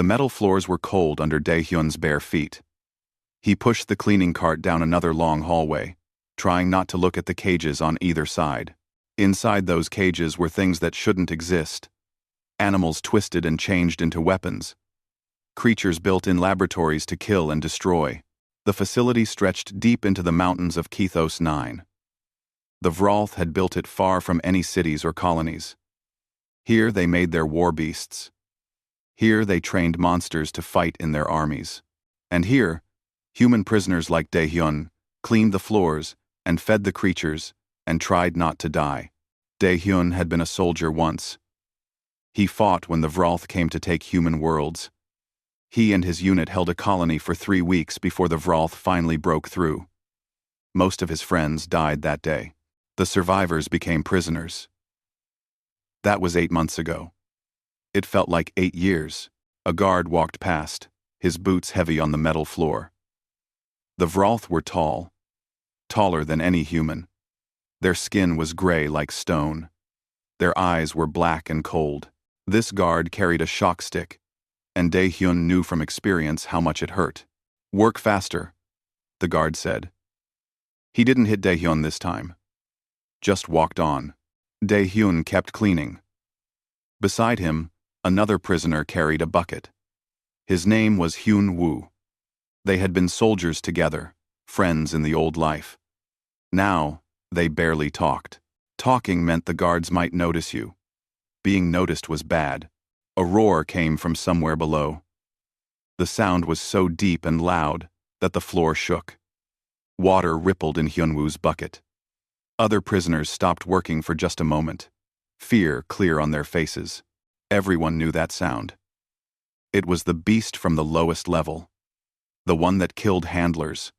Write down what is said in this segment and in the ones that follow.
The metal floors were cold under Daehyun's bare feet. He pushed the cleaning cart down another long hallway, trying not to look at the cages on either side. Inside those cages were things that shouldn't exist. Animals twisted and changed into weapons. Creatures built in laboratories to kill and destroy. The facility stretched deep into the mountains of Kethos 9. The Vrolth had built it far from any cities or colonies. Here they made their warbeasts. Here they trained monsters to fight in their armies. And here, human prisoners like Daehyun cleaned the floors and fed the creatures and tried not to die. Daehyun had been a soldier once. He fought when the Vrolth came to take human worlds. He and his unit held a colony for 3 weeks before the Vrolth finally broke through. Most of his friends died that day. The survivors became prisoners. That was 8 months ago. It felt like 8 years. A guard walked past, his boots heavy on the metal floor. The Vrolth were tall, taller than any human. Their skin was gray like stone. Their eyes were black and cold. This guard carried a shock stick, and Daehyun knew from experience how much it hurt. "Work faster," the guard said. He didn't hit Daehyun this time. Just walked on. Daehyun kept cleaning. Beside him, another prisoner carried a bucket. His name was Hyun Woo. They had been soldiers together, friends in the old life. Now, they barely talked. Talking meant the guards might notice you. Being noticed was bad. A roar came from somewhere below. The sound was so deep and loud that the floor shook. Water rippled in Hyunwoo's bucket. Other prisoners stopped working for just a moment, fear clear on their faces. Everyone knew that sound. It was the beast from the lowest level. The one that killed handlers.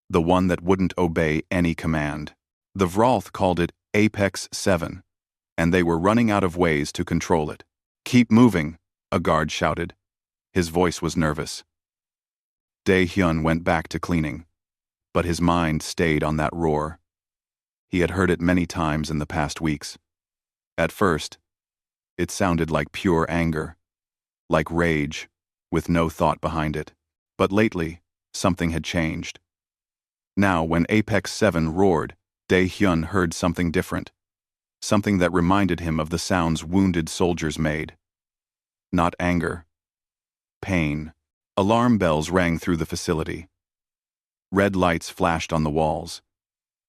The one that wouldn't obey any command. The Vrolth called it Apex 7, and they were running out of ways to control it. "Keep moving," a guard shouted. His voice was nervous. Daehyun went back to cleaning, but his mind stayed on that roar. He had heard it many times in the past weeks. At first, it sounded like pure anger, like rage, with no thought behind it. But lately, something had changed. Now, when Apex 7 roared, Daehyun heard something different. Something that reminded him of the sounds wounded soldiers made. Not anger. Pain. Alarm bells rang through the facility. Red lights flashed on the walls.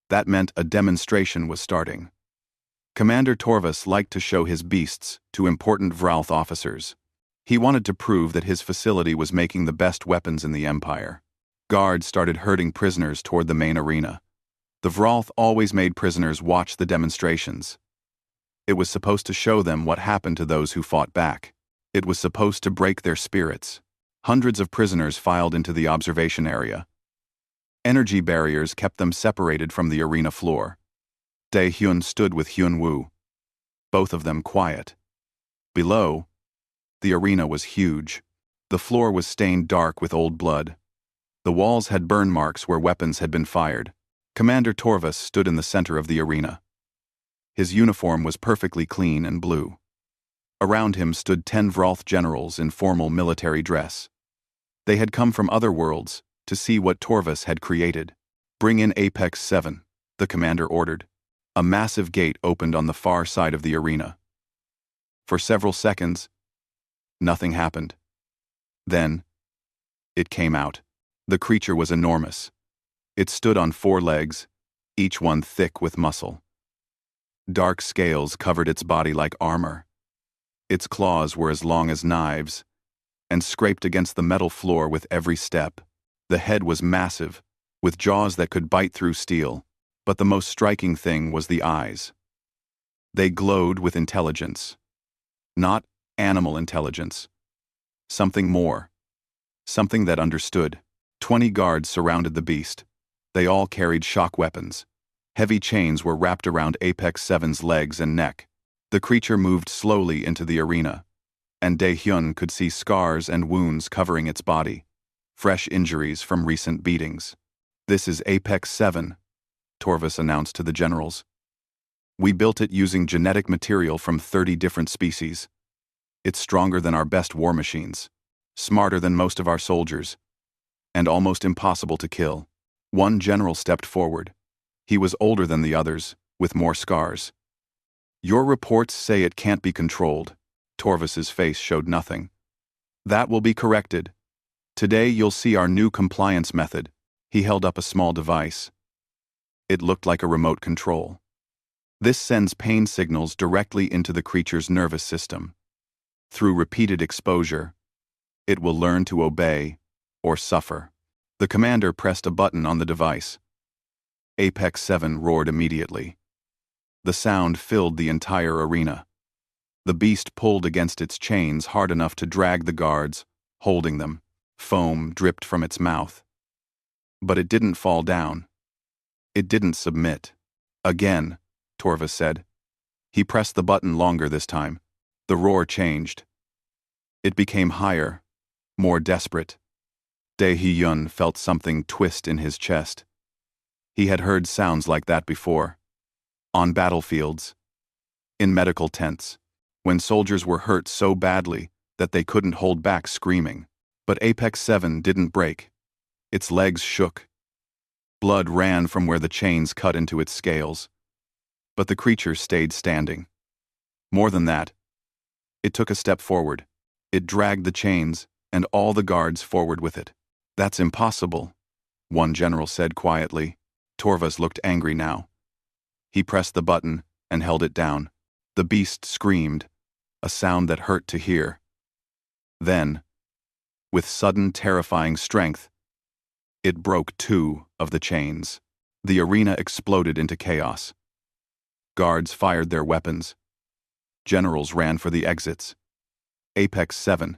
That meant a demonstration was starting. Commander Torvus liked to show his beasts to important Vrolth officers. He wanted to prove that his facility was making the best weapons in the Empire. Guards started herding prisoners toward the main arena. The Vrolth always made prisoners watch the demonstrations. It was supposed to show them what happened to those who fought back. It was supposed to break their spirits. Hundreds of prisoners filed into the observation area. Energy barriers kept them separated from the arena floor. Daehyun stood with Hyunwoo, both of them quiet. Below, the arena was huge. The floor was stained dark with old blood. The walls had burn marks where weapons had been fired. Commander Torvus stood in the center of the arena. His uniform was perfectly clean and blue. Around him stood 10 Vrolth generals in formal military dress. They had come from other worlds to see what Torvus had created. "Bring in Apex 7, the commander ordered. A massive gate opened on the far side of the arena. For several seconds, nothing happened. Then, it came out. The creature was enormous. It stood on 4 legs, each one thick with muscle. Dark scales covered its body like armor. Its claws were as long as knives, and scraped against the metal floor with every step. The head was massive, with jaws that could bite through steel, but the most striking thing was the eyes. They glowed with intelligence. Not animal intelligence. Something more. Something that understood. 20 guards surrounded the beast. They all carried shock weapons. Heavy chains were wrapped around Apex 7's legs and neck. The creature moved slowly into the arena, and Daehyun could see scars and wounds covering its body, fresh injuries from recent beatings. "This is Apex 7, Torvus announced to the generals. "We built it using genetic material from 30 different species. It's stronger than our best war machines. smarter than most of our soldiers, and almost impossible to kill. One general stepped forward. He was older than the others, with more scars. Your reports say it can't be controlled. Torvas's face showed nothing. That will be corrected. Today you'll see our new compliance method. He held up a small device. It looked like a remote control. This sends pain signals directly into the creature's nervous system. Through repeated exposure, it will learn to obey or suffer. The commander pressed a button on the device. Apex 7 roared immediately. The sound filled the entire arena. The beast pulled against its chains hard enough to drag the guards, holding them. Foam dripped from its mouth. But it didn't fall down. It didn't submit. Again, Torvas said. He pressed the button longer this time. The roar changed. It became higher, more desperate. Dae-Hyun felt something twist in his chest. He had heard sounds like that before. On battlefields. In medical tents. When soldiers were hurt so badly that they couldn't hold back screaming. But Apex 7 didn't break. Its legs shook. Blood ran from where the chains cut into its scales. But the creature stayed standing. More than that, it took a step forward. It dragged the chains and all the guards forward with it. That's impossible, one general said quietly. Torvas looked angry now. He pressed the button and held it down. The beast screamed, a sound that hurt to hear. Then, with sudden terrifying strength, it broke 2 of the chains. The arena exploded into chaos. Guards fired their weapons. Generals ran for the exits. Apex 7,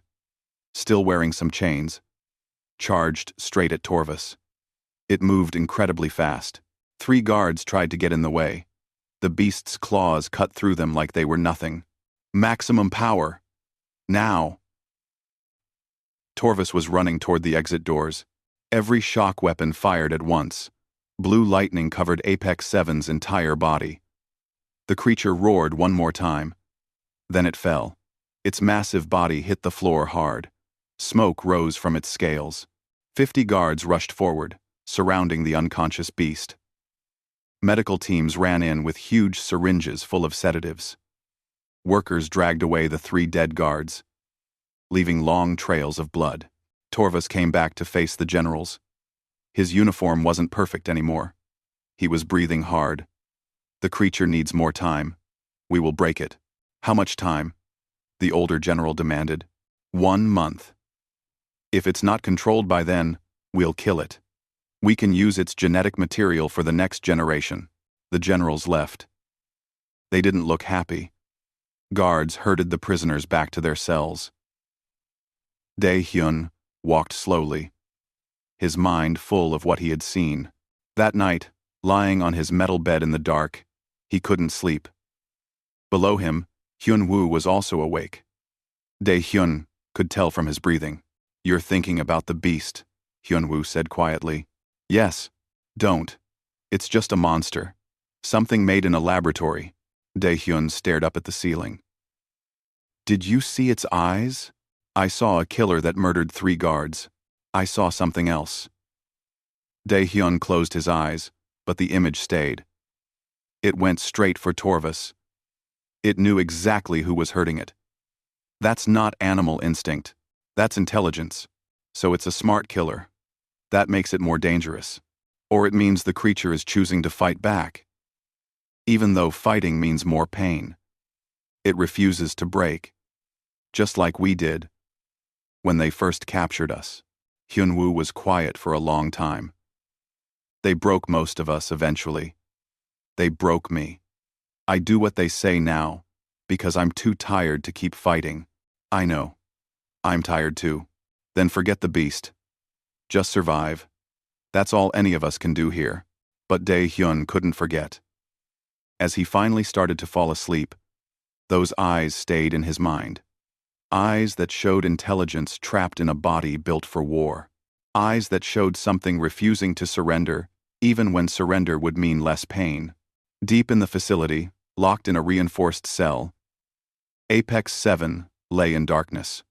still wearing some chains, charged straight at Torvas. It moved incredibly fast. 3 guards tried to get in the way. The beast's claws cut through them like they were nothing. Maximum power. Now. Torvas was running toward the exit doors. Every shock weapon fired at once. Blue lightning covered Apex 7's entire body. The creature roared one more time. Then it fell. Its massive body hit the floor hard. Smoke rose from its scales. 50 guards rushed forward, surrounding the unconscious beast. Medical teams ran in with huge syringes full of sedatives. Workers dragged away the 3 dead guards, leaving long trails of blood. Torvas came back to face the generals. His uniform wasn't perfect anymore. He was breathing hard. The creature needs more time. We will break it. How much time? The older general demanded. 1 month. If it's not controlled by then, we'll kill it. We can use its genetic material for the next generation. The generals left. They didn't look happy. Guards herded the prisoners back to their cells. Dae-Hyun walked slowly, his mind full of what he had seen. That night, lying on his metal bed in the dark, he couldn't sleep. Below him, Hyun-woo was also awake. Dae-Hyun could tell from his breathing. You're thinking about the beast, Hyun-woo said quietly. Yes. Don't. It's just a monster. Something made in a laboratory. Dae-Hyun stared up at the ceiling. Did you see its eyes? I saw a killer that murdered 3 guards. I saw something else. Dae-Hyun closed his eyes, but the image stayed. It went straight for Torvas. It knew exactly who was hurting it. That's not animal instinct. That's intelligence. So it's a smart killer. That makes it more dangerous. Or it means the creature is choosing to fight back. Even though fighting means more pain. It refuses to break. Just like we did when they first captured us. Hyun-woo was quiet for a long time. They broke most of us eventually. They broke me. I do what they say now, because I'm too tired to keep fighting. I know. I'm tired too. Then forget the beast. Just survive. That's all any of us can do here. But Dae-Hyun couldn't forget. As he finally started to fall asleep, those eyes stayed in his mind. Eyes that showed intelligence trapped in a body built for war. Eyes that showed something refusing to surrender, even when surrender would mean less pain. Deep in the facility, locked in a reinforced cell, Apex 7 lay in darkness.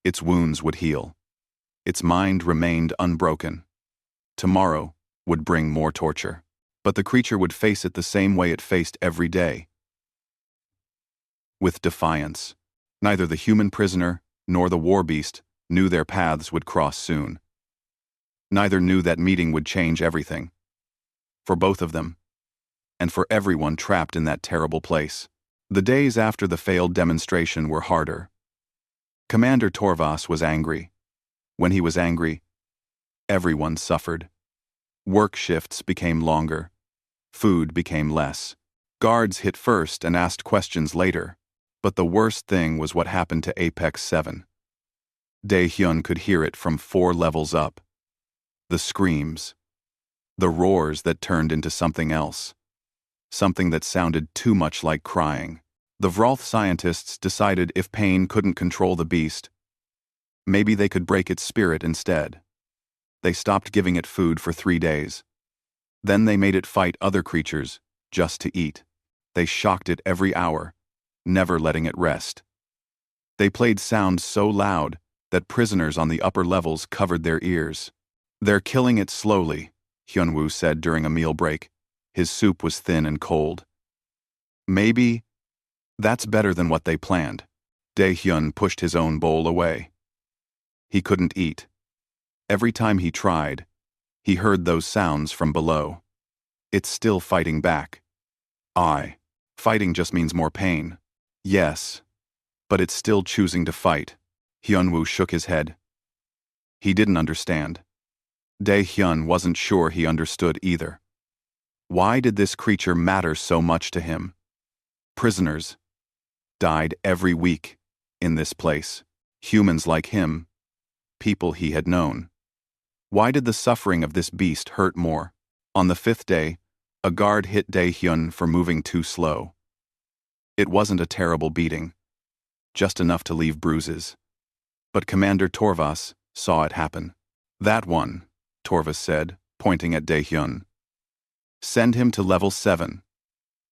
Its wounds would heal. Its mind remained unbroken. Tomorrow would bring more torture. But the creature would face it the same way it faced every day. With defiance. Neither the human prisoner nor the Warbeast knew their paths would cross soon. Neither knew that meeting would change everything. For both of them. And for everyone trapped in that terrible place. The days after the failed demonstration were harder. Commander Torvas was angry. When he was angry, everyone suffered. Work shifts became longer. Food became less. Guards hit first and asked questions later. But the worst thing was what happened to Apex 7. Dae-hyun could hear it from 4 levels up. The screams. The roars that turned into something else. Something that sounded too much like crying. The Vroth scientists decided if pain couldn't control the beast, maybe they could break its spirit instead. They stopped giving it food for 3 days. Then they made it fight other creatures, just to eat. They shocked it every hour, never letting it rest. They played sounds so loud that prisoners on the upper levels covered their ears. "They're killing it slowly," Hyunwoo said during a meal break. His soup was thin and cold. "Maybe that's better than what they planned." Dae-hyun pushed his own bowl away. He couldn't eat. Every time he tried, he heard those sounds from below. It's still fighting back. Fighting just means more pain. Yes, but it's still choosing to fight. Hyunwoo shook his head. He didn't understand. Dae-hyun wasn't sure he understood either. Why did this creature matter so much to him? Prisoners died every week in this place. Humans like him, people he had known. Why did the suffering of this beast hurt more? On the 5th day, a guard hit Dae-hyun for moving too slow. It wasn't a terrible beating, just enough to leave bruises. But Commander Torvas saw it happen. "That one," Torvas said, pointing at Dae-hyun. "Send him to level 7.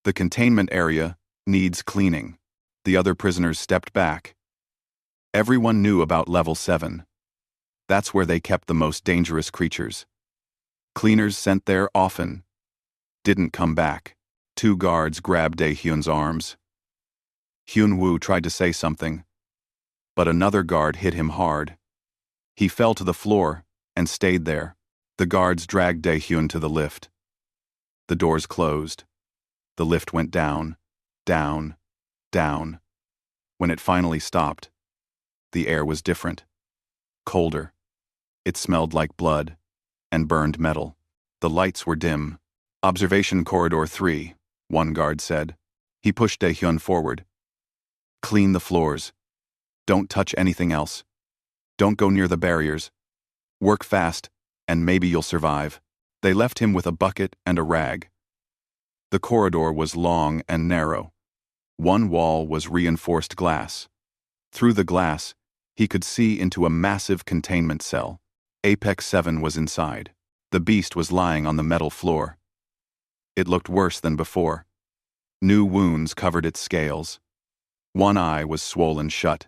The containment area needs cleaning." The other prisoners stepped back. Everyone knew about level 7. That's where they kept the most dangerous creatures. Cleaners sent there often didn't come back. 2 guards grabbed Dae-hyun's arms. Hyunwoo tried to say something, but another guard hit him hard. He fell to the floor and stayed there. The guards dragged Dae-hyun to the lift. The doors closed. The lift went down, down, down. When it finally stopped, the air was different. Colder. It smelled like blood and burned metal. The lights were dim. "Observation Corridor 3, one guard said. He pushed Dae-hyun forward. "Clean the floors. Don't touch anything else. Don't go near the barriers. Work fast, and maybe you'll survive." They left him with a bucket and a rag. The corridor was long and narrow. One wall was reinforced glass. Through the glass, he could see into a massive containment cell. Apex 7 was inside. The beast was lying on the metal floor. It looked worse than before. New wounds covered its scales. One eye was swollen shut.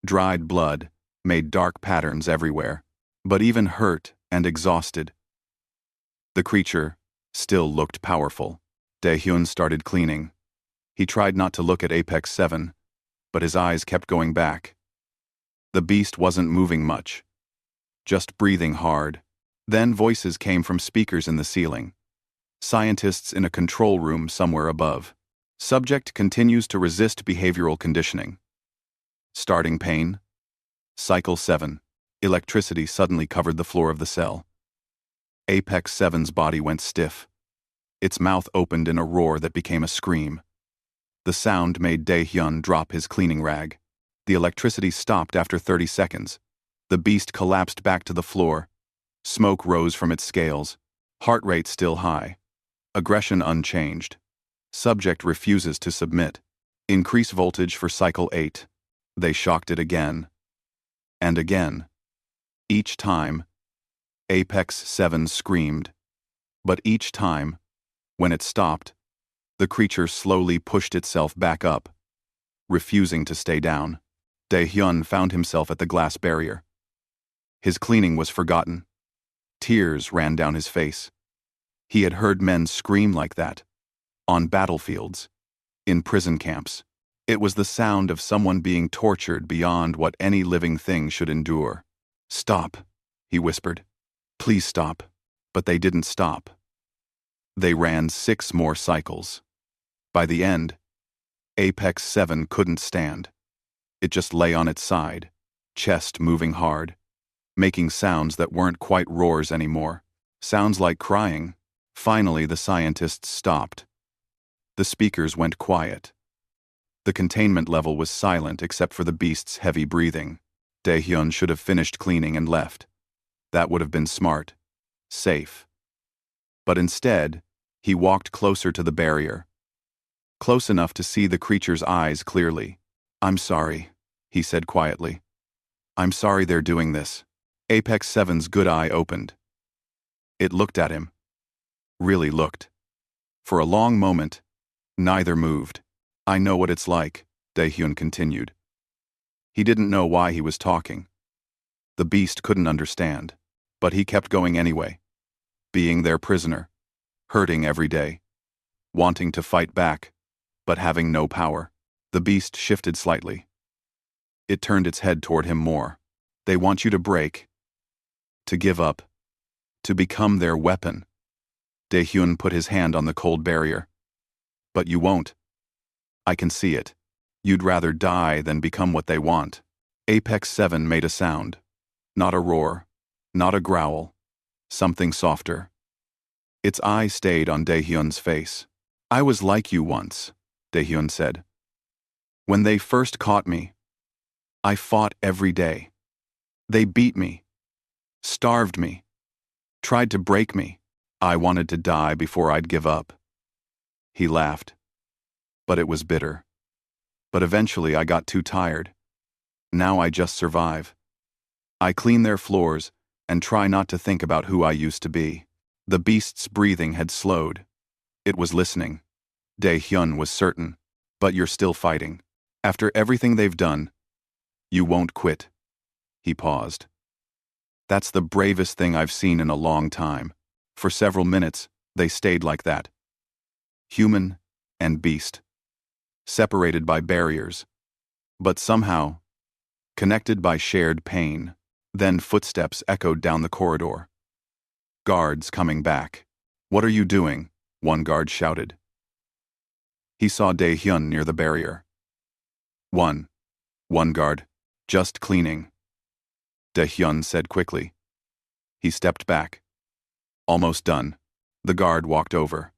Dried blood made dark patterns everywhere. But even hurt and exhausted, the creature still looked powerful. Dae-hyun started cleaning. He tried not to look at Apex 7, but his eyes kept going back. The beast wasn't moving much, just breathing hard. Then voices came from speakers in the ceiling. Scientists in a control room somewhere above. "Subject continues to resist behavioral conditioning. Starting pain. Cycle 7. Electricity suddenly covered the floor of the cell. Apex 7's body went stiff. Its mouth opened in a roar that became a scream. The sound made Dae-hyun drop his cleaning rag. The electricity stopped after 30 seconds. The beast collapsed back to the floor. Smoke rose from its scales. Heart rate still high. Aggression unchanged. Subject refuses to submit. Increase voltage for cycle 8. They shocked it again. And again. Each time, Apex 7 screamed. But each time, when it stopped, the creature slowly pushed itself back up, refusing to stay down. Dae-hyun found himself at the glass barrier. His cleaning was forgotten. Tears ran down his face. He had heard men scream like that. On battlefields. In prison camps. It was the sound of someone being tortured beyond what any living thing should endure. "Stop," he whispered. "Please stop." But they didn't stop. They ran 6 more cycles. By the end, Apex 7 couldn't stand. It just lay on its side, chest moving hard, making sounds that weren't quite roars anymore. Sounds like crying. Finally, the scientists stopped. The speakers went quiet. The containment level was silent except for the beast's heavy breathing. Dae-hyun should have finished cleaning and left. That would have been smart. Safe. But instead, he walked closer to the barrier. Close enough to see the creature's eyes clearly. "I'm sorry," he said quietly. "I'm sorry they're doing this." Apex 7's good eye opened. It looked at him. Really looked. For a long moment, neither moved. "I know what it's like," Dae-hyun continued. He didn't know why he was talking. The beast couldn't understand, but he kept going anyway. Being their prisoner. Hurting every day. Wanting to fight back, but having no power. The beast shifted slightly. It turned its head toward him more. "They want you to break. To give up. To become their weapon." Dae-hyun put his hand on the cold barrier. "But you won't. I can see it. You'd rather die than become what they want." Apex 7 made a sound. Not a roar. Not a growl. Something softer. Its eye stayed on Dae-hyun's face. "I was like you once," Dae-hyun said. "When they first caught me, I fought every day. They beat me. Starved me. Tried to break me. I wanted to die before I'd give up." He laughed. But it was bitter. "But eventually I got too tired. Now I just survive. I clean their floors and try not to think about who I used to be." The beast's breathing had slowed. It was listening. Dae-hyun was certain. "But you're still fighting. After everything they've done, you won't quit." He paused. "That's the bravest thing I've seen in a long time." For several minutes, they stayed like that. Human and beast. Separated by barriers. But somehow, connected by shared pain. Then footsteps echoed down the corridor. Guards coming back. "What are you doing?" one guard shouted. He saw Dae-hyun near the barrier. One guard. "Just cleaning," Dae-hyun said quickly. He stepped back. "Almost done." The guard walked over.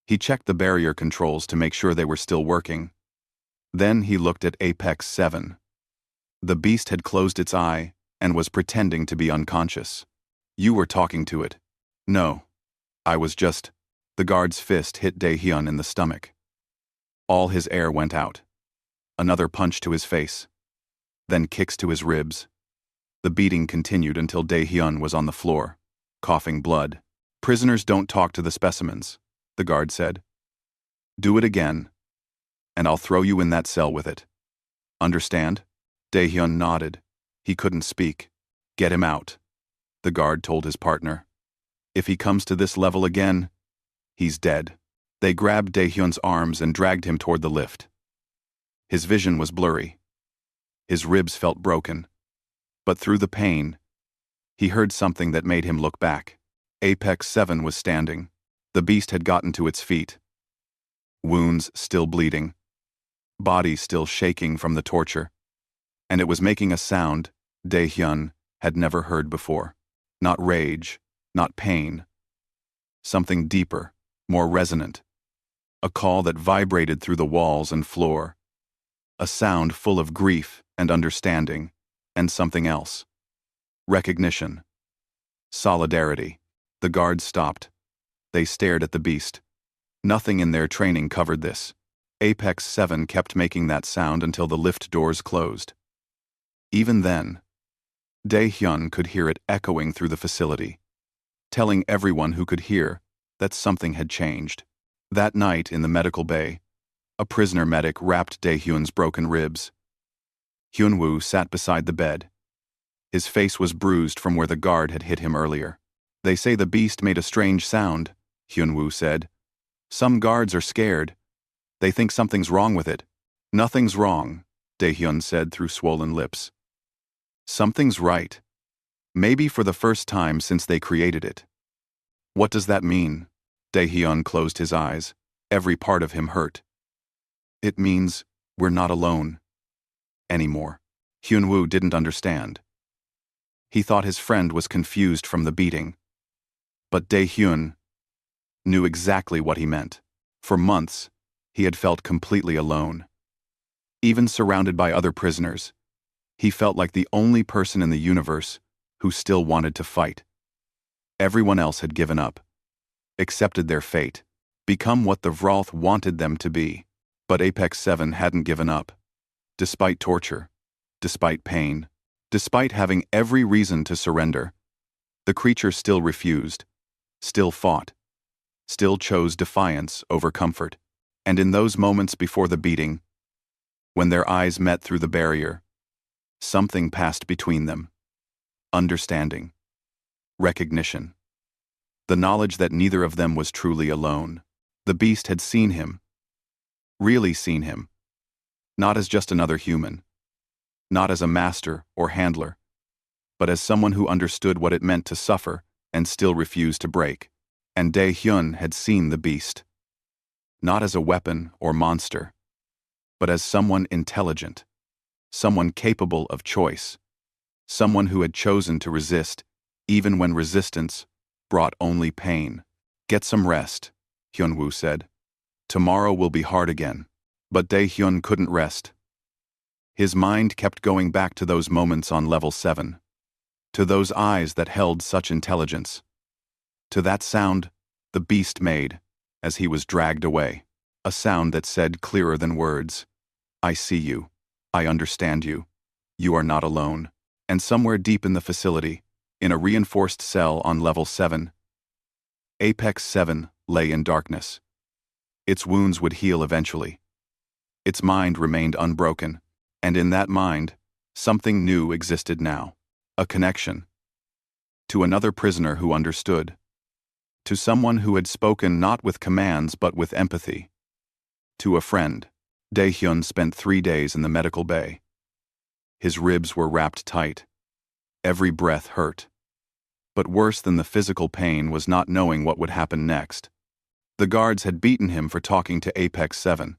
He checked the barrier controls to make sure they were still working. Then he looked at Apex 7. The beast had closed its eye and was pretending to be unconscious. "You were talking to it." "No. I was just..." The guard's fist hit Dae-hyun in the stomach. All his air went out. Another punch to his face. Then kicks to his ribs. The beating continued until Dae-hyun was on the floor, coughing blood. "Prisoners don't talk to the specimens," the guard said. "Do it again, and I'll throw you in that cell with it. Understand?" Dae-hyun nodded. He couldn't speak. "Get him out," the guard told his partner. "If he comes to this level again, he's dead." They grabbed Dae-hyun's arms and dragged him toward the lift. His vision was blurry. His ribs felt broken. But through the pain, he heard something that made him look back. Apex 7 was standing. The beast had gotten to its feet. Wounds still bleeding. Body still shaking from the torture. And it was making a sound Dae-hyun had never heard before. Not rage, not pain. Something deeper, more resonant. A call that vibrated through the walls and floor. A sound full of grief and understanding, and something else. Recognition. Solidarity. The guards stopped. They stared at the beast. Nothing in their training covered this. Apex 7 kept making that sound until the lift doors closed. Even then, Dae-hyun could hear it echoing through the facility, telling everyone who could hear that something had changed. That night in the medical bay, a prisoner medic wrapped Dae-hyun's broken ribs. Hyunwoo sat beside the bed. His face was bruised from where the guard had hit him earlier. They say the beast made a strange sound, Hyunwoo said. Some guards are scared. They think something's wrong with it. Nothing's wrong, Daehyun said through swollen lips. Something's right. Maybe for the first time since they created it. What does that mean? Daehyun closed his eyes. Every part of him hurt. It means we're not alone. Anymore. Hyunwoo didn't understand. He thought his friend was confused from the beating. But Daehyun knew exactly what he meant. For months, he had felt completely alone. Even surrounded by other prisoners, he felt like the only person in the universe who still wanted to fight. Everyone else had given up, accepted their fate, become what the Vrolth wanted them to be. But Apex 7 hadn't given up. Despite torture, despite pain, despite having every reason to surrender, the creature still refused, still fought, still chose defiance over comfort. And in those moments before the beating, when their eyes met through the barrier, something passed between them. Understanding. Recognition. The knowledge that neither of them was truly alone. The beast had seen him. Really seen him. Not as just another human. Not as a master or handler. But as someone who understood what it meant to suffer and still refuse to break. And Daehyun had seen the beast. Not as a weapon or monster, but as someone intelligent, someone capable of choice, someone who had chosen to resist, even when resistance brought only pain. Get some rest, Hyunwoo said. Tomorrow will be hard again. But Daehyun couldn't rest. His mind kept going back to those moments on level 7. To those eyes that held such intelligence. To that sound the beast made as he was dragged away. A sound that said clearer than words, I see you. I understand you. You are not alone. And somewhere deep in the facility, in a reinforced cell on level 7, Apex 7 lay in darkness. Its wounds would heal eventually. Its mind remained unbroken, and in that mind, something new existed now. A connection. To another prisoner who understood. To someone who had spoken not with commands but with empathy. To a friend. Daehyun spent 3 days in the medical bay. His ribs were wrapped tight. Every breath hurt. But worse than the physical pain was not knowing what would happen next. The guards had beaten him for talking to Apex 7.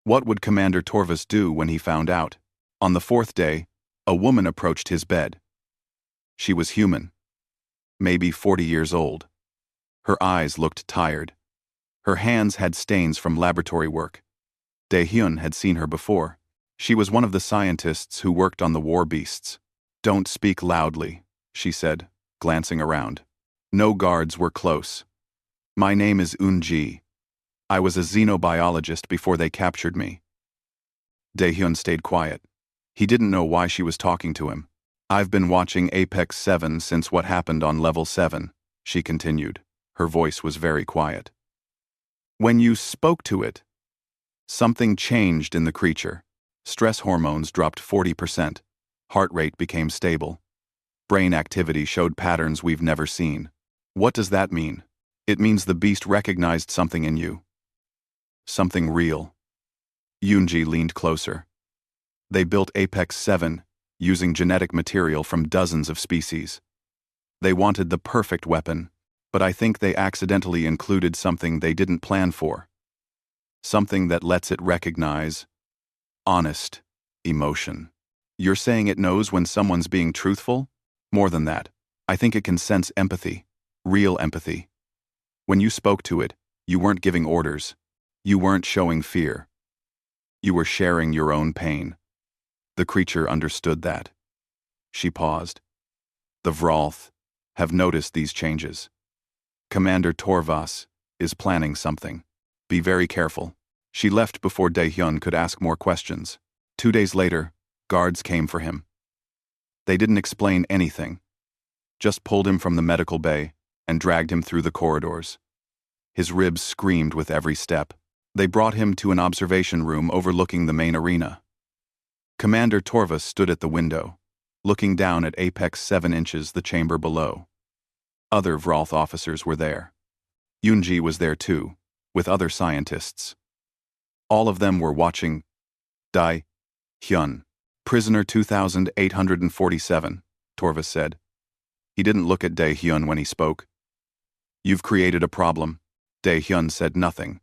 What would Commander Torvus do when he found out? On the 4th day, a woman approached his bed. She was human. Maybe 40 years old. Her eyes looked tired. Her hands had stains from laboratory work. Daehyun had seen her before. She was one of the scientists who worked on the Warbeasts. Don't speak loudly, she said, glancing around. No guards were close. My name is Eun-ji. I was a xenobiologist before they captured me. Daehyun stayed quiet. He didn't know why she was talking to him. I've been watching Apex 7 since what happened on level 7, she continued. Her voice was very quiet. When you spoke to it, something changed in the creature. Stress hormones dropped 40%. Heart rate became stable. Brain activity showed patterns we've never seen. What does that mean? It means the beast recognized something in you. Something real. Yoonji leaned closer. They built Apex 7 using genetic material from dozens of species. They wanted the perfect weapon, but I think they accidentally included something they didn't plan for. Something that lets it recognize honest emotion. You're saying it knows when someone's being truthful? More than that, I think it can sense empathy, real empathy. When you spoke to it, you weren't giving orders. You weren't showing fear. You were sharing your own pain. The creature understood that. She paused. The Vrolth have noticed these changes. Commander Torvus is planning something. Be very careful. She left before Daehyun could ask more questions. 2 days later, guards came for him. They didn't explain anything. Just pulled him from the medical bay and dragged him through the corridors. His ribs screamed with every step. They brought him to an observation room overlooking the main arena. Commander Torvus stood at the window, looking down at apex 7 inches the chamber below. Other Vralth officers were there. Yunji was there too, with other scientists. All of them were watching Dai Hyun. Prisoner 2847, Torvus said. He didn't look at Dae Hyun when he spoke. You've created a problem. Dae Hyun said nothing.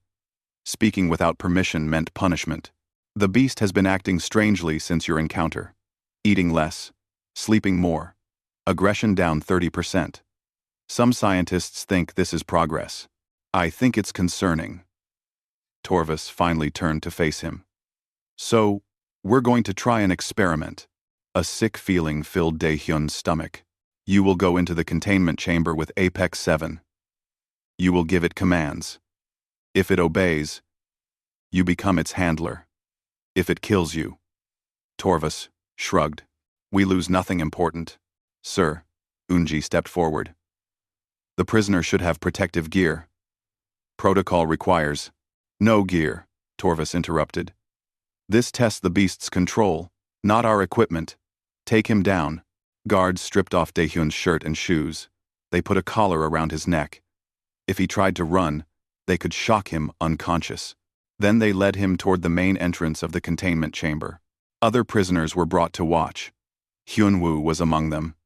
Speaking without permission meant punishment. The beast has been acting strangely since your encounter. Eating less, sleeping more, aggression down 30%. Some scientists think this is progress. I think it's concerning. Torvus finally turned to face him. So, we're going to try an experiment. A sick feeling filled Dae Hyun's stomach. You will go into the containment chamber with Apex 7. You will give it commands. If it obeys, you become its handler. If it kills you. Torvus shrugged. We lose nothing important. Sir, Unji stepped forward. The prisoner should have protective gear. Protocol requires. No gear, Torvus interrupted. This tests the beast's control, not our equipment. Take him down. Guards stripped off Daehyun's shirt and shoes. They put a collar around his neck. If he tried to run, they could shock him unconscious. Then they led him toward the main entrance of the containment chamber. Other prisoners were brought to watch. Hyunwoo was among them.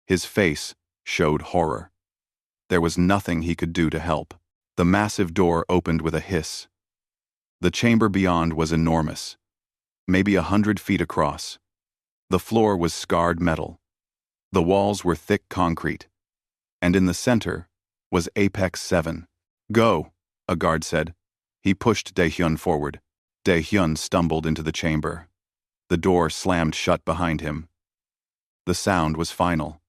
His face showed horror. There was nothing he could do to help. The massive door opened with a hiss. The chamber beyond was enormous, maybe 100 feet across. The floor was scarred metal. The walls were thick concrete. And in the center was Apex 7. Go, a guard said. He pushed Daehyun forward. Daehyun stumbled into the chamber. The door slammed shut behind him. The sound was final.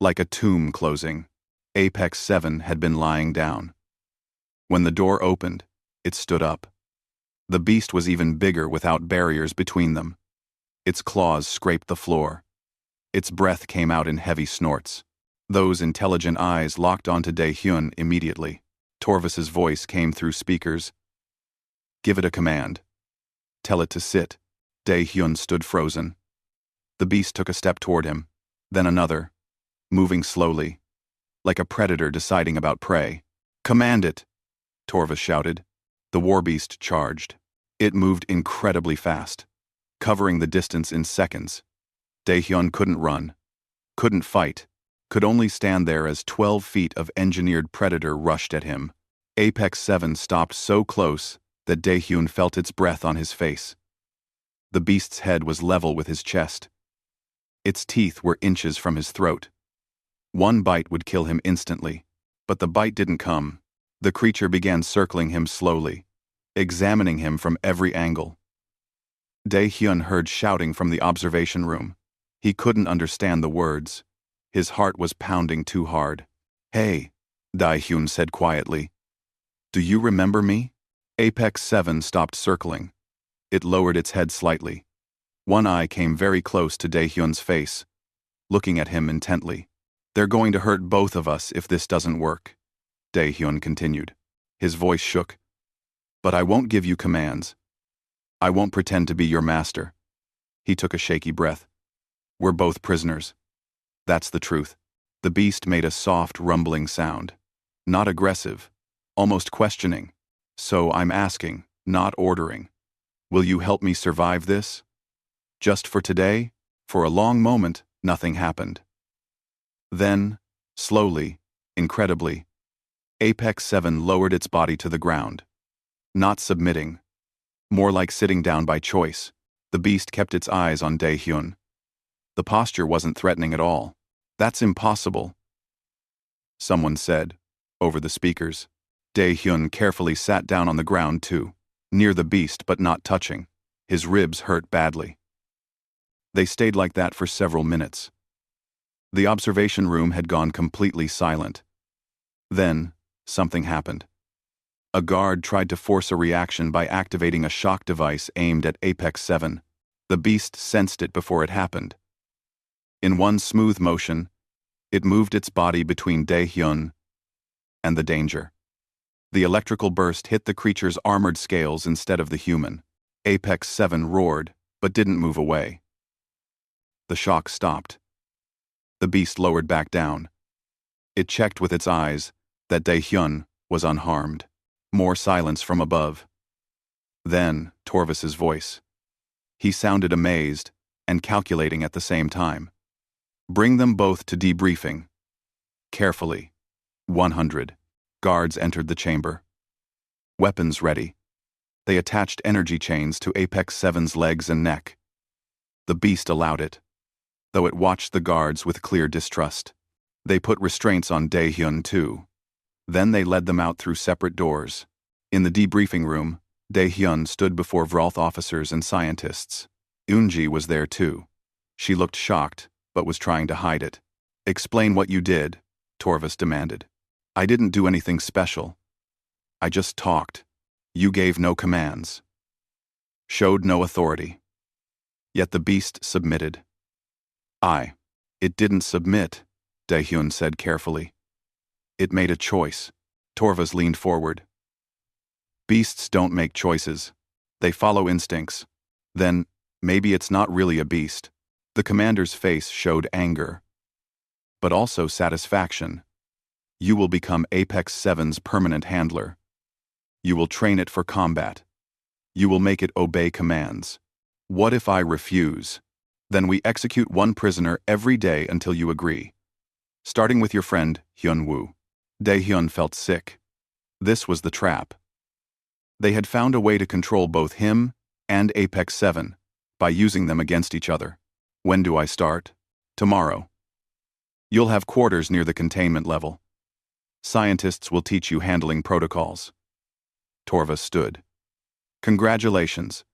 Like a tomb closing, Apex 7 had been lying down. When the door opened, it stood up. The beast was even bigger without barriers between them. Its claws scraped the floor. Its breath came out in heavy snorts. Those intelligent eyes locked onto Daehyun immediately. Torvus's voice came through speakers. Give it a command. Tell it to sit. Daehyun stood frozen. The beast took a step toward him, then another, moving slowly, like a predator deciding about prey. Command it, Torvus shouted. The Warbeast charged. It moved incredibly fast, covering the distance in seconds. Daehyun couldn't run, couldn't fight, could only stand there as 12 feet of engineered predator rushed at him. Apex 7 stopped so close that Daehyun felt its breath on his face. The beast's head was level with his chest. Its teeth were inches from his throat. One bite would kill him instantly, but the bite didn't come. The creature began circling him slowly, examining him from every angle. Daehyun heard shouting from the observation room. He couldn't understand the words. His heart was pounding too hard. Hey, Daehyun said quietly. Do you remember me? Apex 7 stopped circling. It lowered its head slightly. One eye came very close to Daehyun's face, looking at him intently. They're going to hurt both of us if this doesn't work, Daehyun continued. His voice shook. But I won't give you commands. I won't pretend to be your master. He took a shaky breath. We're both prisoners. That's the truth. The beast made a soft, rumbling sound. Not aggressive, almost questioning. So I'm asking, not ordering. Will you help me survive this? Just for today? For a long moment, nothing happened. Then, slowly, incredibly, Apex 7 lowered its body to the ground. Not submitting. More like sitting down by choice. The beast kept its eyes on Daehyun. The posture wasn't threatening at all. That's impossible, someone said, over the speakers. Daehyun carefully sat down on the ground too, near the beast but not touching. His ribs hurt badly. They stayed like that for several minutes. The observation room had gone completely silent. Then, something happened. A guard tried to force a reaction by activating a shock device aimed at Apex 7. The beast sensed it before it happened. In one smooth motion, it moved its body between Daehyun and the danger. The electrical burst hit the creature's armored scales instead of the human. Apex 7 roared, but didn't move away. The shock stopped. The beast lowered back down. It checked with its eyes that Dae-hyun was unharmed. More silence from above. Then, Torvus's voice. He sounded amazed and calculating at the same time. Bring them both to debriefing. Carefully. 100. Guards entered the chamber. Weapons ready. They attached energy chains to Apex 7's legs and neck. The beast allowed it, though it watched the guards with clear distrust. They put restraints on Dae-hyun too. Then they led them out through separate doors. In the debriefing room, Dae-hyun stood before Vrolth officers and scientists. Eunji was there too. She looked shocked, but was trying to hide it. Explain what you did, Torvus demanded. I didn't do anything special. I just talked. You gave no commands. Showed no authority. Yet the beast submitted. It didn't submit, Dae-hyun said carefully. It made a choice. Torvus leaned forward. Beasts don't make choices. They follow instincts. Then, maybe it's not really a beast. The commander's face showed anger. But also satisfaction. You will become Apex 7's permanent handler. You will train it for combat. You will make it obey commands. What if I refuse? Then we execute one prisoner every day until you agree. Starting with your friend, Hyun-woo. Dae-hyun felt sick. This was the trap. They had found a way to control both him and Apex 7 by using them against each other. When do I start? Tomorrow. You'll have quarters near the containment level. Scientists will teach you handling protocols. Torvus stood. Congratulations.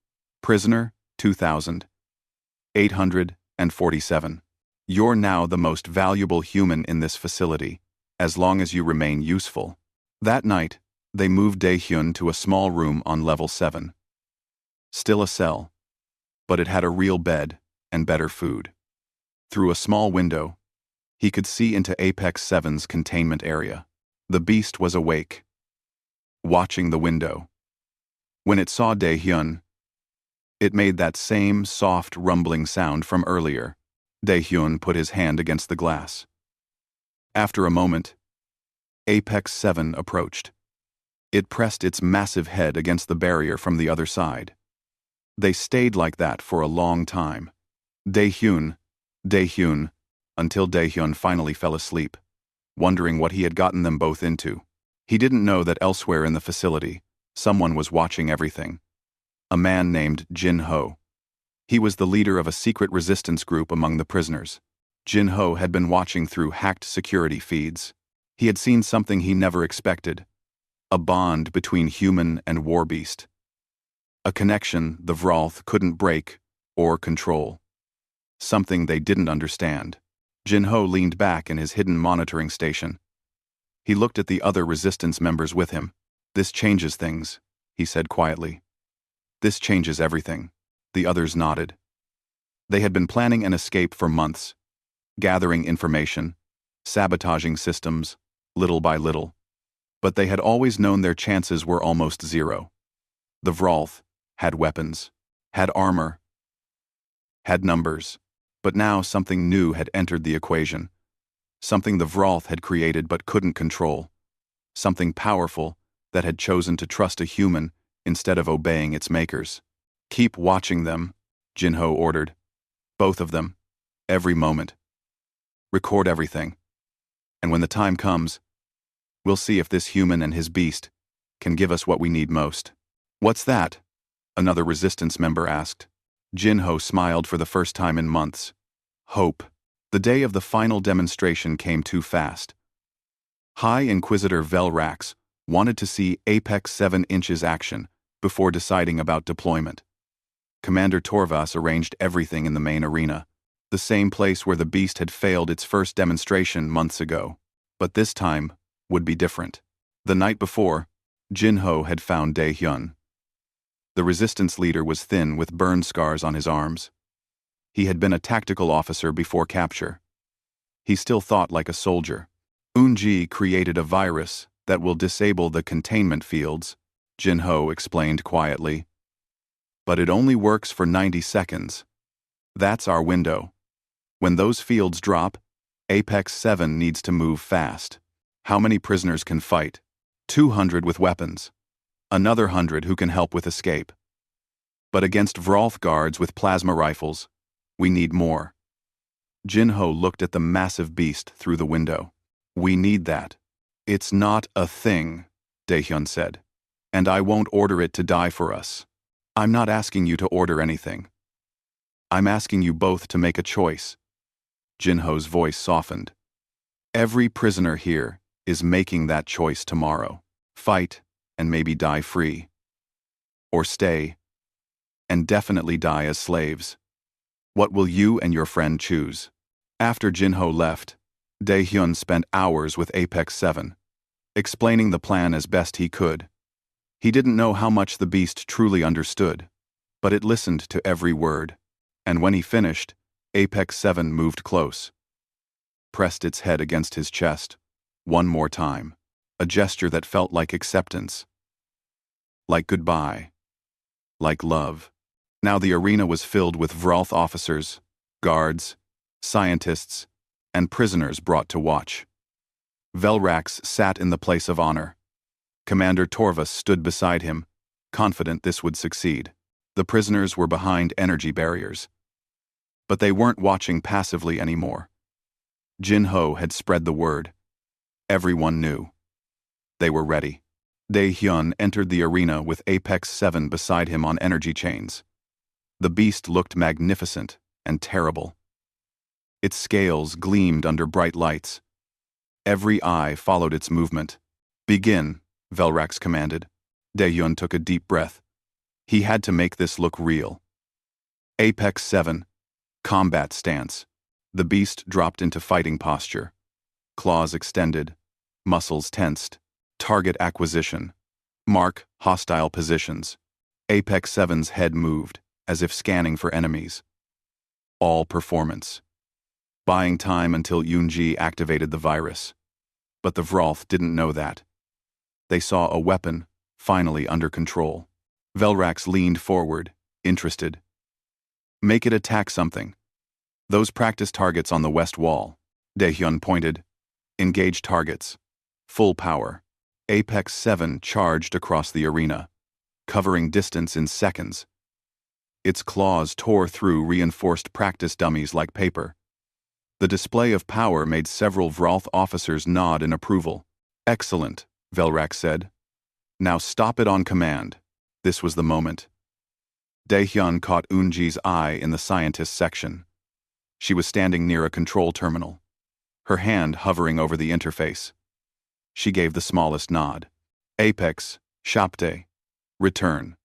Prisoner 2,847. You're now the most valuable human in this facility, as long as you remain useful. That night, they moved Dae-hyun to a small room on level 7. Still a cell, but it had a real bed and better food. Through a small window, he could see into Apex 7's containment area. The beast was awake, watching the window. When it saw Dae-hyun, it made that same soft rumbling sound from earlier. Dae-hyun put his hand against the glass. After a moment, Apex 7 approached. It pressed its massive head against the barrier from the other side. They stayed like that for a long time. Dae-hyun, until Dae-hyun finally fell asleep, wondering what he had gotten them both into. He didn't know that elsewhere in the facility, someone was watching everything. A man named Jin-ho. He was the leader of a secret resistance group among the prisoners. Jin-ho had been watching through hacked security feeds. He had seen something he never expected. A bond between human and Warbeast. A connection the Vrolth couldn't break or control. Something they didn't understand. Jin-ho leaned back in his hidden monitoring station. He looked at the other resistance members with him. This changes things, he said quietly. This changes everything. The others nodded. They had been planning an escape for months, gathering information, sabotaging systems, little by little. But they had always known their chances were almost zero. The Vrolth had weapons, had armor, had numbers. But now something new had entered the equation. Something the Vrolth had created but couldn't control. Something powerful that had chosen to trust a human instead of obeying its makers. Keep watching them, Jin-ho ordered. Both of them. Every moment. Record everything. And when the time comes, we'll see if this human and his beast can give us what we need most. What's that? Another resistance member asked. Jin-ho smiled for the first time in months. Hope. The day of the final demonstration came too fast. High Inquisitor Velrax wanted to see Apex 7 inches action before deciding about deployment. Commander Torvus arranged everything in the main arena, the same place where the beast had failed its first demonstration months ago. But this time would be different. The night before, Jin-ho had found Dae-hyun. The resistance leader was thin with burn scars on his arms. He had been a tactical officer before capture. He still thought like a soldier. Eunji created a virus that will disable the containment fields, Jin-ho explained quietly. But it only works for 90 seconds. That's our window. When those fields drop, Apex 7 needs to move fast. How many prisoners can fight? 200 with weapons. Another 100 who can help with escape. But against Vrolth guards with plasma rifles, we need more. Jinho looked at the massive beast through the window. We need that. It's not a thing, Daehyun said. And I won't order it to die for us. I'm not asking you to order anything. I'm asking you both to make a choice. Jinho's voice softened. Every prisoner here is making that choice tomorrow. Fight and maybe die free. Or stay and definitely die as slaves. What will you and your friend choose? After Jinho left, Daehyun spent hours with Apex 7, explaining the plan as best he could. He didn't know how much the beast truly understood, but it listened to every word, and when he finished, Apex 7 moved close, pressed its head against his chest, one more time, a gesture that felt like acceptance, like goodbye, like love. Now the arena was filled with Vrolth officers, guards, scientists, and prisoners brought to watch. Velrax sat in the place of honor. Commander Torvus stood beside him, confident this would succeed. The prisoners were behind energy barriers. But they weren't watching passively anymore. Jinho had spread the word. Everyone knew. They were ready. Daehyun entered the arena with Apex 7 beside him on energy chains. The beast looked magnificent and terrible. Its scales gleamed under bright lights. Every eye followed its movement. Begin, Velrax commanded. Daehyun took a deep breath. He had to make this look real. Apex 7. Combat stance. The beast dropped into fighting posture. Claws extended. Muscles tensed. Target acquisition. Mark hostile positions. Apex 7's head moved, as if scanning for enemies. All performance. Buying time until Yoonji activated the virus. But the Vrolth didn't know that. They saw a weapon, finally under control. Velrax leaned forward, interested. Make it attack something. Those practice targets on the west wall. Daehyun pointed. Engage targets. Full power. Apex 7 charged across the arena, covering distance in seconds. Its claws tore through reinforced practice dummies like paper. The display of power made several Vrolth officers nod in approval. Excellent, Velrax said. Now stop it on command. This was the moment. Daehyun caught Eunji's eye in the scientist section. She was standing near a control terminal, her hand hovering over the interface. She gave the smallest nod. Apex, Shapte. Return,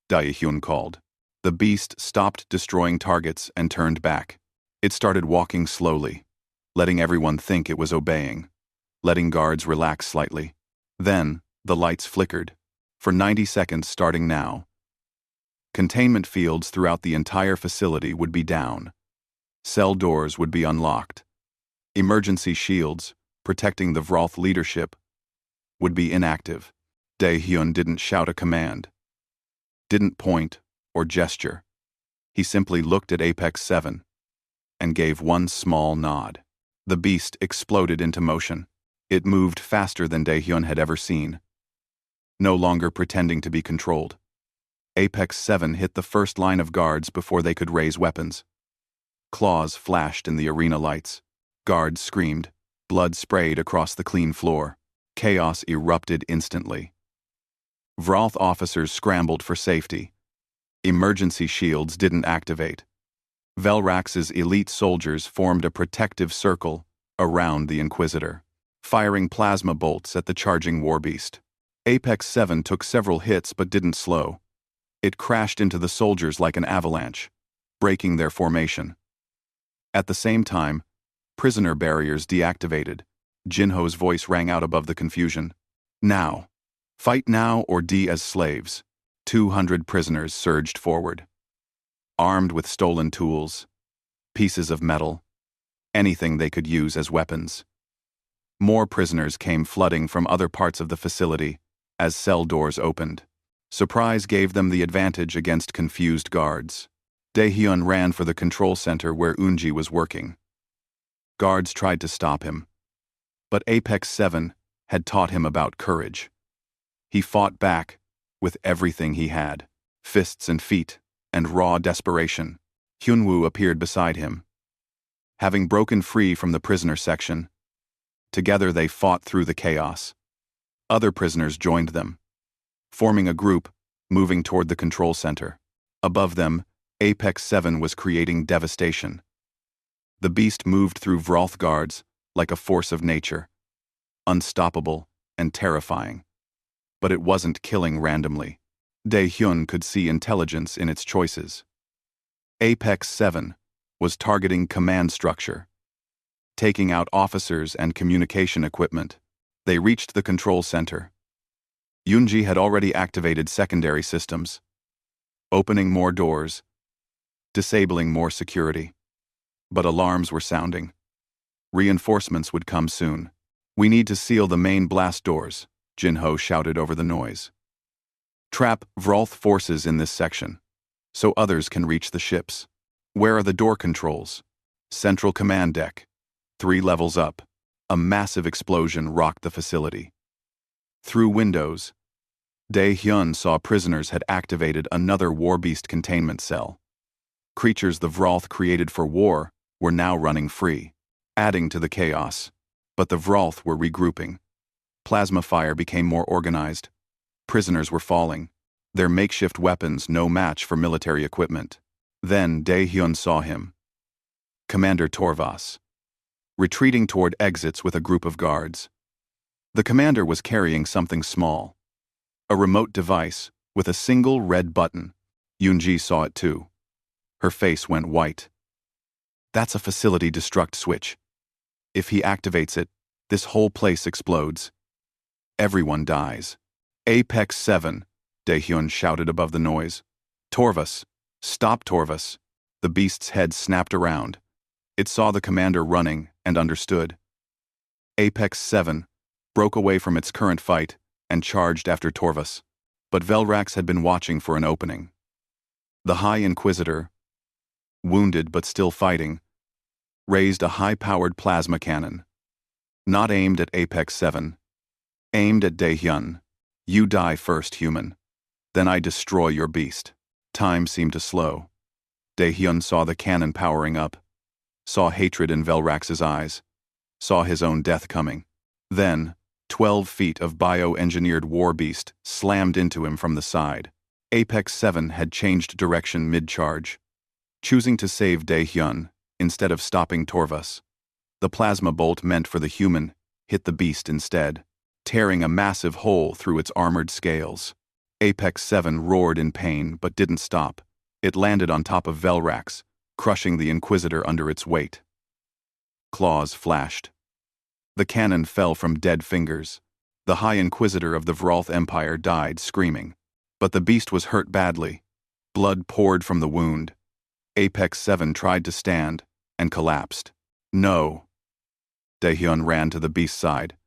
Daehyun called. The beast stopped destroying targets and turned back. It started walking slowly, letting everyone think it was obeying, letting guards relax slightly. Then, the lights flickered, for 90 seconds starting now. Containment fields throughout the entire facility would be down. Cell doors would be unlocked. Emergency shields, protecting the Vrolth leadership, would be inactive. Daehyun didn't shout a command, didn't point or gesture. He simply looked at Apex 7 and gave one small nod. The beast exploded into motion. It moved faster than Daehyun had ever seen, no longer pretending to be controlled. Apex 7 hit the first line of guards before they could raise weapons. Claws flashed in the arena lights. Guards screamed. Blood sprayed across the clean floor. Chaos erupted instantly. Vrolth officers scrambled for safety. Emergency shields didn't activate. Velrax's elite soldiers formed a protective circle around the Inquisitor, firing plasma bolts at the charging Warbeast. Apex 7 took several hits but didn't slow. It crashed into the soldiers like an avalanche, breaking their formation. At the same time, prisoner barriers deactivated. Jinho's voice rang out above the confusion. Now. Fight now or die as slaves. 200 prisoners surged forward. Armed with stolen tools, pieces of metal, anything they could use as weapons. More prisoners came flooding from other parts of the facility as cell doors opened. Surprise gave them the advantage against confused guards. Daehyun ran for the control center where Eunji was working. Guards tried to stop him. But Apex 7 had taught him about courage. He fought back with everything he had, fists and feet, and raw desperation. Hyunwoo appeared beside him. Having broken free from the prisoner section, together they fought through the chaos. Other prisoners joined them, forming a group, moving toward the control center. Above them, Apex 7 was creating devastation. The beast moved through Vrolth guards like a force of nature, unstoppable and terrifying. But it wasn't killing randomly. Daehyun could see intelligence in its choices. Apex 7 was targeting command structure, taking out officers and communication equipment. They reached the control center. Eunji had already activated secondary systems, opening more doors, disabling more security. But alarms were sounding. Reinforcements would come soon. "We need to seal the main blast doors," Jinho shouted over the noise. "Trap Vrolth forces in this section, so others can reach the ships. Where are the door controls?" "Central command deck. 3 levels up." A massive explosion rocked the facility. Through windows, Daehyun saw prisoners had activated another Warbeast containment cell. Creatures the Vrolth created for war were now running free, adding to the chaos. But the Vrolth were regrouping. Plasma fire became more organized. Prisoners were falling, their makeshift weapons no match for military equipment. Then Daehyun saw him. Commander Torvas, retreating toward exits with a group of guards. The commander was carrying something small, a remote device with a single red button. Eunji saw it too. Her face went white. "That's a facility destruct switch. If he activates it, this whole place explodes. Everyone dies." "Apex 7, Daehyun shouted above the noise. "Torvas, stop Torvas." The beast's head snapped around. It saw the commander running and understood. Apex 7 broke away from its current fight and charged after Torvas. But Velrax had been watching for an opening. The High Inquisitor, wounded but still fighting, raised a high-powered plasma cannon. Not aimed at Apex 7, aimed at Daehyun. "You die first, human. Then I destroy your beast." Time seemed to slow. Daehyun saw the cannon powering up, saw hatred in Velrax's eyes, saw his own death coming. Then, 12 feet of bio-engineered Warbeast slammed into him from the side. Apex 7 had changed direction mid-charge, choosing to save Daehyun instead of stopping Torvas. The plasma bolt meant for the human hit the beast instead, tearing a massive hole through its armored scales. Apex 7 roared in pain but didn't stop. It landed on top of Velrax, crushing the Inquisitor under its weight. Claws flashed. The cannon fell from dead fingers. The High Inquisitor of the Vrolth Empire died screaming. But the beast was hurt badly. Blood poured from the wound. Apex 7 tried to stand and collapsed. "No." Daehyun ran to the beast's side.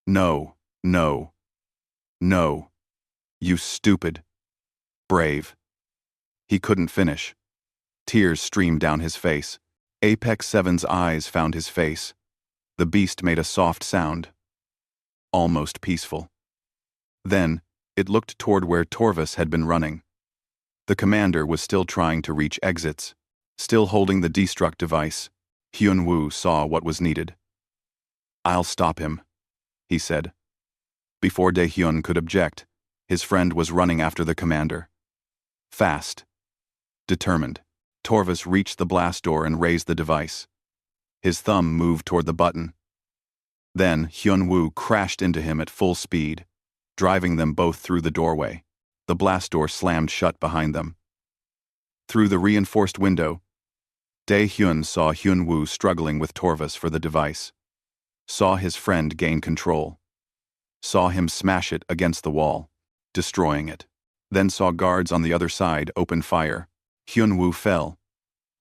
"No, no, no. You stupid." "Brave." He couldn't finish. Tears streamed down his face. Apex 7's eyes found his face. The beast made a soft sound, almost peaceful. Then, it looked toward where Torvas had been running. The commander was still trying to reach exits, still holding the destruct device. Hyunwoo saw what was needed. "I'll stop him," he said. Before Daehyun could object, his friend was running after the commander. Fast. Determined. Torvas reached the blast door and raised the device. His thumb moved toward the button. Then Hyunwoo crashed into him at full speed, driving them both through the doorway. The blast door slammed shut behind them. Through the reinforced window, Daehyun saw Hyunwoo struggling with Torvas for the device. Saw his friend gain control. Saw him smash it against the wall, destroying it. Then saw guards on the other side open fire. Hyunwoo fell.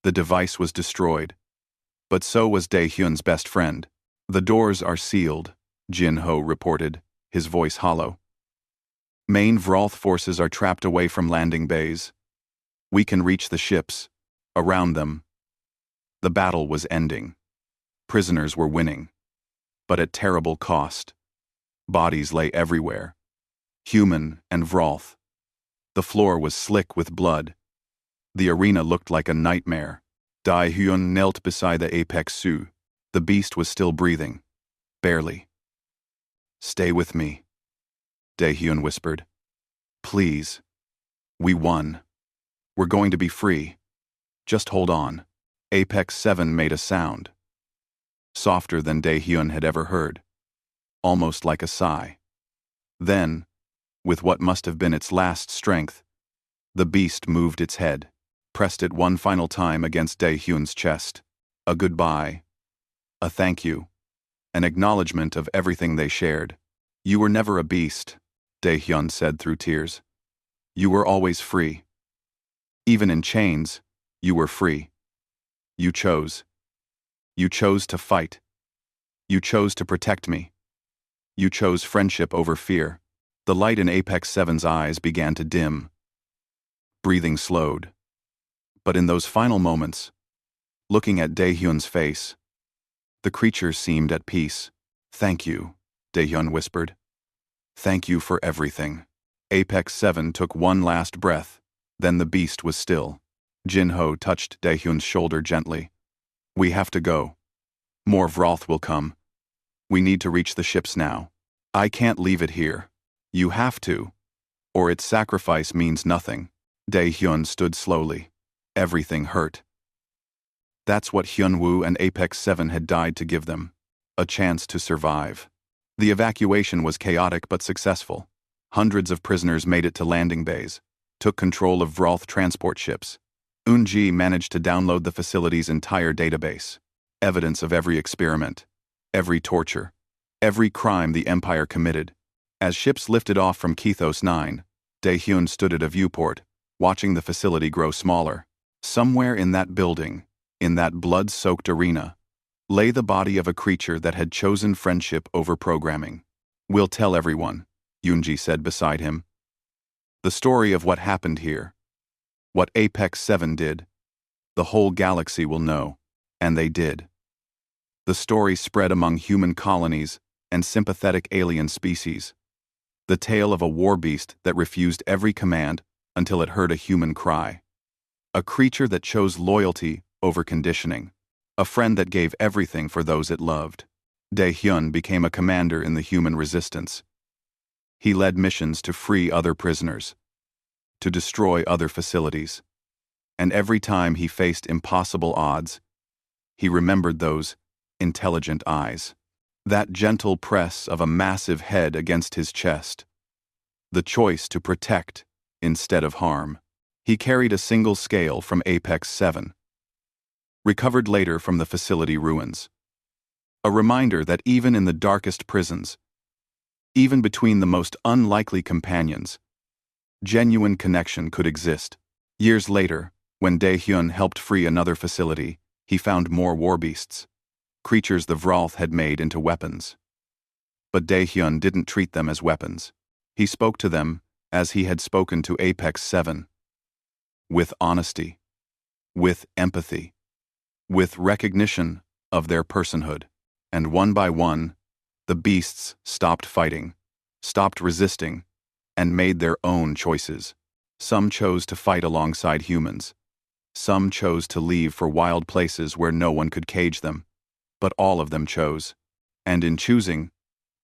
The device was destroyed. But so was Daehyun's best friend. "The doors are sealed," Jinho reported, his voice hollow. Main Vrolth forces are trapped away from landing bays. We can reach the ships. Around them. The battle was ending. Prisoners were winning. But at terrible cost. Bodies lay everywhere. Human and Vrolth. The floor was slick with blood. The arena looked like a nightmare. Dai Hyun knelt beside the apex Su. The beast was still breathing. Barely. "Stay with me," Dae-hyun whispered. "Please. We won. We're going to be free. Just hold on." Apex 7 made a sound. Softer than Dae-hyun had ever heard. Almost like a sigh. Then, with what must have been its last strength, the beast moved its head, pressed it one final time against Dae-hyun's chest. A goodbye. A thank you. An acknowledgement of everything they shared. "You were never a beast," Dae-hyun said through tears. "You were always free. Even in chains, you were free. You chose. You chose to fight. You chose to protect me. You chose friendship over fear." The light in Apex 7's eyes began to dim. Breathing slowed. But in those final moments, looking at Dae-hyun's face, the creature seemed at peace. "Thank you," Dae-hyun whispered. "Thank you for everything." Apex 7 took one last breath, then the beast was still. Jin-ho touched Dae-hyun's shoulder gently. "We have to go. More Vrolth will come. We need to reach the ships now. I can't leave it here. You have to, or its sacrifice means nothing." Dae-hyun stood slowly. Everything hurt. That's what Hyun-woo and Apex 7 had died to give them. A chance to survive. The evacuation was chaotic but successful. Hundreds of prisoners made it to landing bays, took control of Vrolth transport ships. Eun-ji managed to download the facility's entire database. Evidence of every experiment, every torture, every crime the Empire committed. As ships lifted off from Kethos 9, Dae-hyun stood at a viewport, watching the facility grow smaller. Somewhere in that building, in that blood-soaked arena, lay the body of a creature that had chosen friendship over programming. "We'll tell everyone," Yoonji said beside him. "The story of what happened here. What Apex 7 did. The whole galaxy will know." And they did. The story spread among human colonies and sympathetic alien species. The tale of a warbeast that refused every command until it heard a human cry. A creature that chose loyalty over conditioning. A friend that gave everything for those it loved. Dae-hyun became a commander in the human resistance. He led missions to free other prisoners, to destroy other facilities. And every time he faced impossible odds, he remembered those intelligent eyes. That gentle press of a massive head against his chest. The choice to protect instead of harm. He carried a single scale from Apex 7. Recovered later from the facility ruins. A reminder that even in the darkest prisons, even between the most unlikely companions, genuine connection could exist. Years later, when Dae-hyun helped free another facility, he found more warbeasts. Creatures the Vrolth had made into weapons. But Dae-hyun didn't treat them as weapons. He spoke to them as he had spoken to Apex 7. With honesty. With empathy. With recognition of their personhood. And one by one, the beasts stopped fighting, stopped resisting, and made their own choices. Some chose to fight alongside humans. Some chose to leave for wild places where no one could cage them. But all of them chose. And in choosing,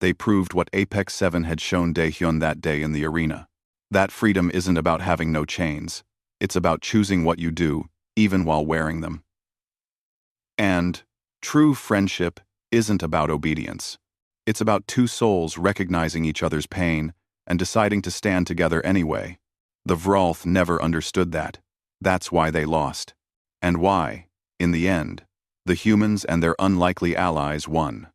they proved what Apex 7 had shown Dae-hyun that day in the arena. That freedom isn't about having no chains. It's about choosing what you do, even while wearing them. And true friendship isn't about obedience. It's about two souls recognizing each other's pain and deciding to stand together anyway. The Vrolth never understood that. That's why they lost. And why, in the end, the humans and their unlikely allies won.